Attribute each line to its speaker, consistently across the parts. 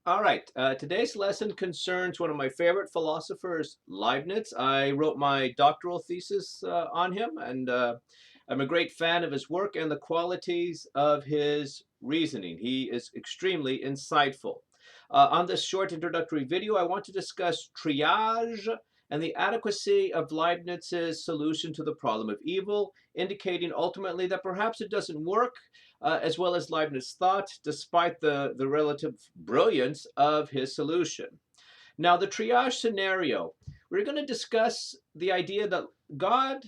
Speaker 1: All right, today's lesson concerns one of my favorite philosophers, Leibniz. I wrote my doctoral thesis on him, and I'm a great fan of his work and the qualities of his reasoning. He is extremely insightful. On this short introductory video, I want to discuss triage and the adequacy of Leibniz's solution to the problem of evil, indicating ultimately that perhaps it doesn't work as well as Leibniz thought, despite the relative brilliance of his solution. Now, the triage scenario, we're going to discuss the idea that God,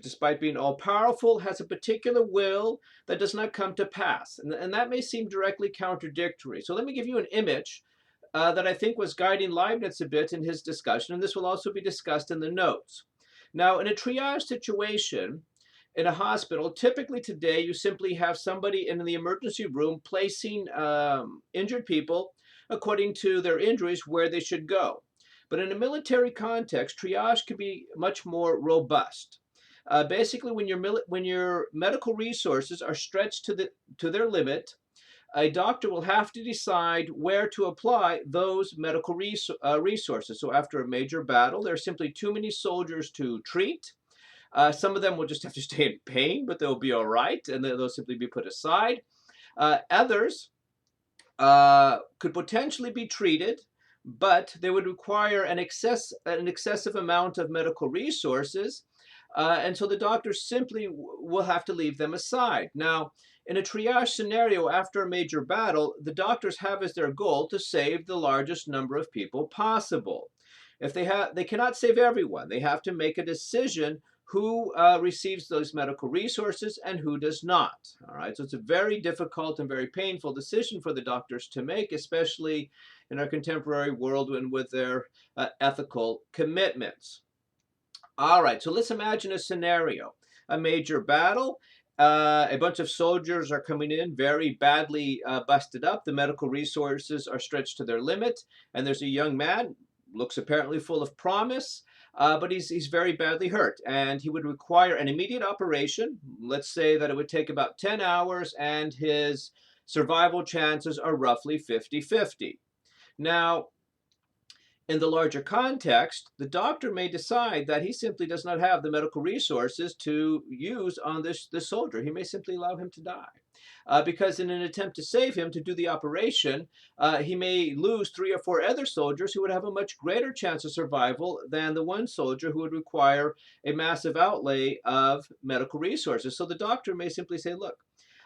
Speaker 1: despite being all powerful, has a particular will that does not come to pass. And that may seem directly contradictory. So let me give you an image that I think was guiding Leibniz a bit in his discussion, and this will also be discussed in the notes. Now, in a triage situation, in a hospital, typically today you simply have somebody in the emergency room placing injured people according to their injuries where they should go. But in a military context, triage can be much more robust. Basically, when your medical resources are stretched to their limit, a doctor will have to decide where to apply those medical resources. So after a major battle, there are simply too many soldiers to treat. Some of them will just have to stay in pain, but they'll be all right, and they'll simply be put aside. Others could potentially be treated, but they would require an excessive amount of medical resources, and so the doctors simply will have to leave them aside. Now, in a triage scenario after a major battle, the doctors have as their goal to save the largest number of people possible. If they cannot save everyone. They have to make a decision who receives those medical resources and who does not. All right, so it's a very difficult and very painful decision for the doctors to make, especially in our contemporary world and with their ethical commitments. All right, so let's imagine a scenario, a major battle. A bunch of soldiers are coming in very badly busted up. The medical resources are stretched to their limit, and there's a young man, looks apparently full of promise, but he's very badly hurt, and he would require an immediate operation. Let's say that it would take about 10 hours, and his survival chances are roughly 50-50. Now, in the larger context, the doctor may decide that he simply does not have the medical resources to use on this soldier. He may simply allow him to die. Because in an attempt to save him, to do the operation, he may lose 3 or 4 other soldiers who would have a much greater chance of survival than the one soldier who would require a massive outlay of medical resources. So the doctor may simply say, look,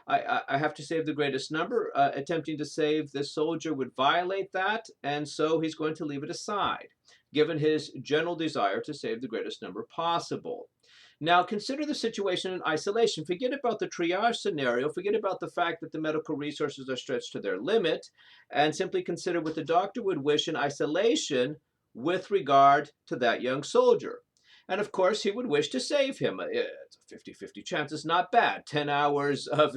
Speaker 1: I have to save the greatest number. Attempting to save this soldier would violate that, and so he's going to leave it aside, given his general desire to save the greatest number possible. Now, consider the situation in isolation. Forget about the triage scenario. Forget about the fact that the medical resources are stretched to their limit, and simply consider what the doctor would wish in isolation with regard to that young soldier. And of course, he would wish to save him. It's a 50-50 chance. It's not bad. 10 hours of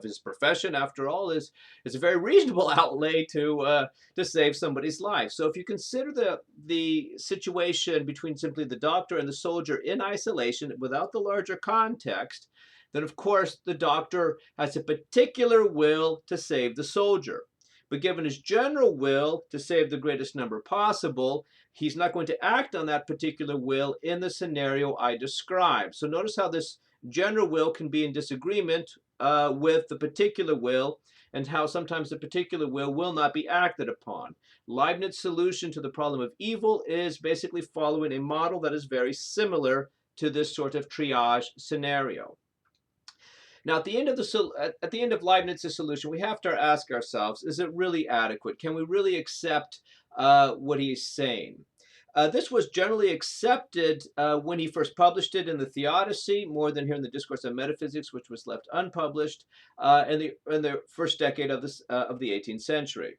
Speaker 1: his profession, after all, is a very reasonable outlay to save somebody's life. So if you consider the situation between simply the doctor and the soldier in isolation, without the larger context, then of course the doctor has a particular will to save the soldier. But given his general will to save the greatest number possible, he's not going to act on that particular will in the scenario I described. So notice how this general will can be in disagreement with the particular will, and how sometimes the particular will not be acted upon. Leibniz's solution to the problem of evil is basically following a model that is very similar to this sort of triage scenario. Now, at the end of Leibniz's solution, we have to ask ourselves: is it really adequate? Can we really accept what he's saying? This was generally accepted when he first published it in the Theodicy, more than here in the Discourse on Metaphysics, which was left unpublished in the first decade of the 18th century.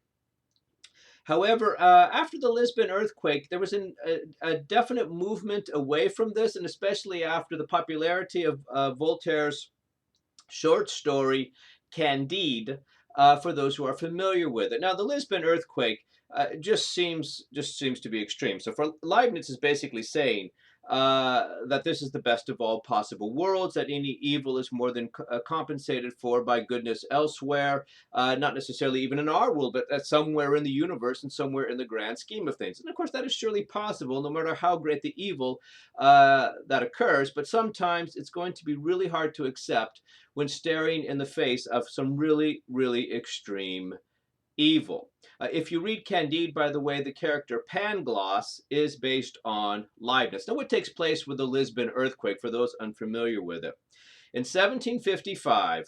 Speaker 1: However, after the Lisbon earthquake, there was a definite movement away from this, and especially after the popularity of Voltaire's short story Candide, for those who are familiar with it. Now, the Lisbon earthquake just seems to be extreme. So for Leibniz is basically saying that this is the best of all possible worlds, that any evil is more than compensated for by goodness elsewhere, not necessarily even in our world, but somewhere in the universe and somewhere in the grand scheme of things. And of course, that is surely possible, no matter how great the evil that occurs. But sometimes it's going to be really hard to accept when staring in the face of some really, really extreme evil. If you read Candide, by the way, the character Pangloss is based on Leibniz. Now, what takes place with the Lisbon earthquake, for those unfamiliar with it? In 1755,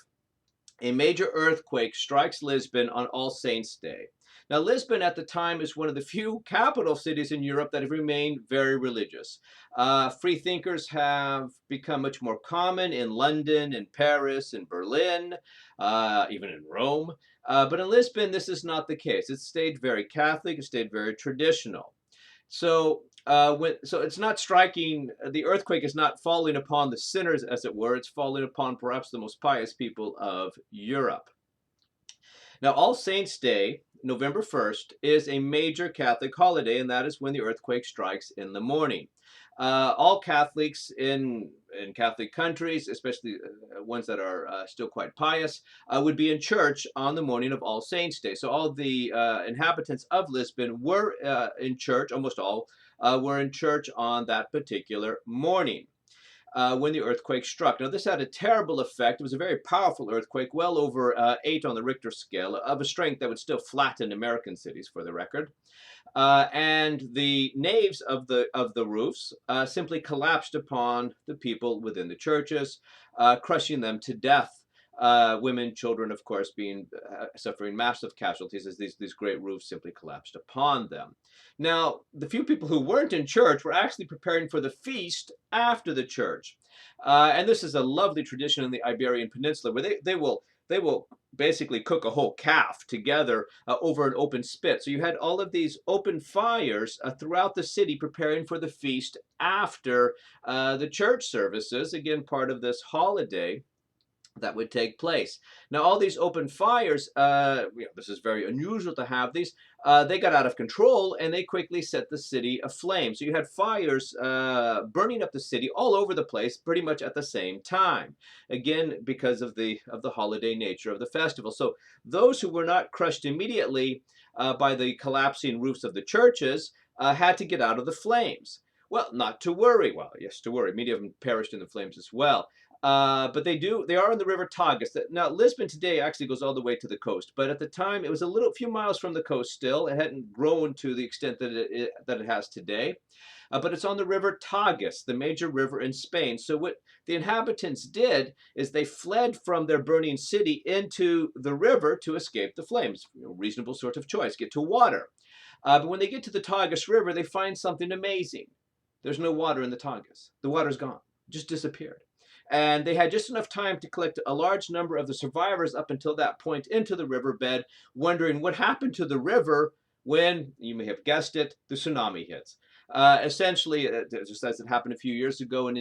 Speaker 1: a major earthquake strikes Lisbon on All Saints' Day. Now, Lisbon at the time is one of the few capital cities in Europe that have remained very religious. Free thinkers have become much more common in London, in Paris, in Berlin, even in Rome. But in Lisbon, this is not the case. It stayed very Catholic, it stayed very traditional. So it's not striking, the earthquake is not falling upon the sinners, as it were, it's falling upon perhaps the most pious people of Europe. Now, All Saints' Day, November 1st, is a major Catholic holiday, and that is when the earthquake strikes in the morning. All Catholics in Catholic countries, especially ones that are still quite pious, would be in church on the morning of All Saints' Day. So all the inhabitants of Lisbon were in church, almost all were in church on that particular morning. When the earthquake struck. Now, this had a terrible effect. It was a very powerful earthquake, well over 8 on the Richter scale, of a strength that would still flatten American cities, for the record. And the naves of the roofs simply collapsed upon the people within the churches, crushing them to death. Women, children, of course, being suffering massive casualties as these great roofs simply collapsed upon them. Now, the few people who weren't in church were actually preparing for the feast after the church, and this is a lovely tradition in the Iberian Peninsula where they will basically cook a whole calf together over an open spit. So you had all of these open fires throughout the city preparing for the feast after the church services, again, part of this holiday that would take place. Now, all these open fires, this is very unusual to have these, they got out of control and they quickly set the city aflame. So you had fires burning up the city all over the place pretty much at the same time. Again, because of the holiday nature of the festival. So those who were not crushed immediately by the collapsing roofs of the churches had to get out of the flames. Well, not to worry. Well, yes, to worry. Many of them perished in the flames as well. But they are on the river Tagus. Now, Lisbon today actually goes all the way to the coast, but at the time it was a few miles from the coast still. It hadn't grown to the extent that it has today. But it's on the river Tagus, the major river in Spain. So what the inhabitants did is they fled from their burning city into the river to escape the flames. Reasonable sort of choice, get to water. But when they get to the Tagus River, they find something amazing. There's no water in the Tagus. The water's gone, just disappeared. And they had just enough time to collect a large number of the survivors up until that point into the riverbed, wondering what happened to the river when, you may have guessed it, the tsunami hits. Essentially, just as it happened a few years ago in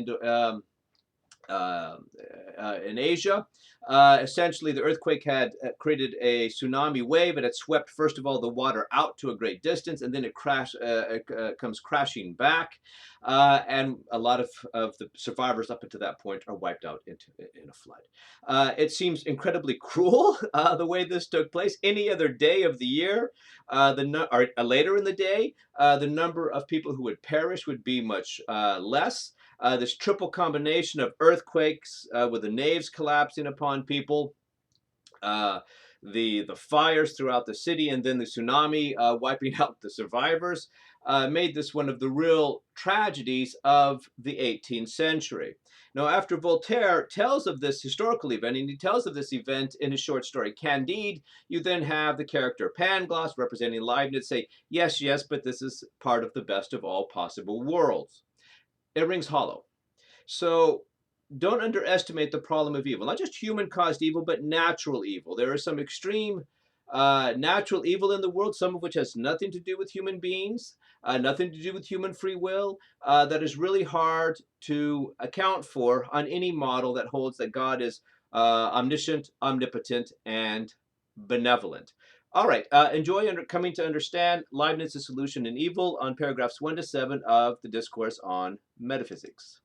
Speaker 1: Asia. Essentially, the earthquake had created a tsunami wave. It had swept, first of all, the water out to a great distance, and then it comes crashing back. And a lot of the survivors up until that point are wiped out in a flood. It seems incredibly cruel the way this took place. Any other day of the year, or later in the day, the number of people who would perish would be much less. This triple combination of earthquakes with the naves collapsing upon people, the fires throughout the city, and then the tsunami wiping out the survivors, made this one of the real tragedies of the 18th century. Now, after Voltaire tells of this historical event, and he tells of this event in his short story Candide, you then have the character Pangloss, representing Leibniz, say, yes, yes, but this is part of the best of all possible worlds. It rings hollow. So don't underestimate the problem of evil. Not just human-caused evil, but natural evil. There is some extreme natural evil in the world, some of which has nothing to do with human beings, nothing to do with human free will, that is really hard to account for on any model that holds that God is omniscient, omnipotent, and benevolent. All right. Enjoy coming to understand Leibniz's solution in evil on paragraphs 1 to 7 of the Discourse on Metaphysics.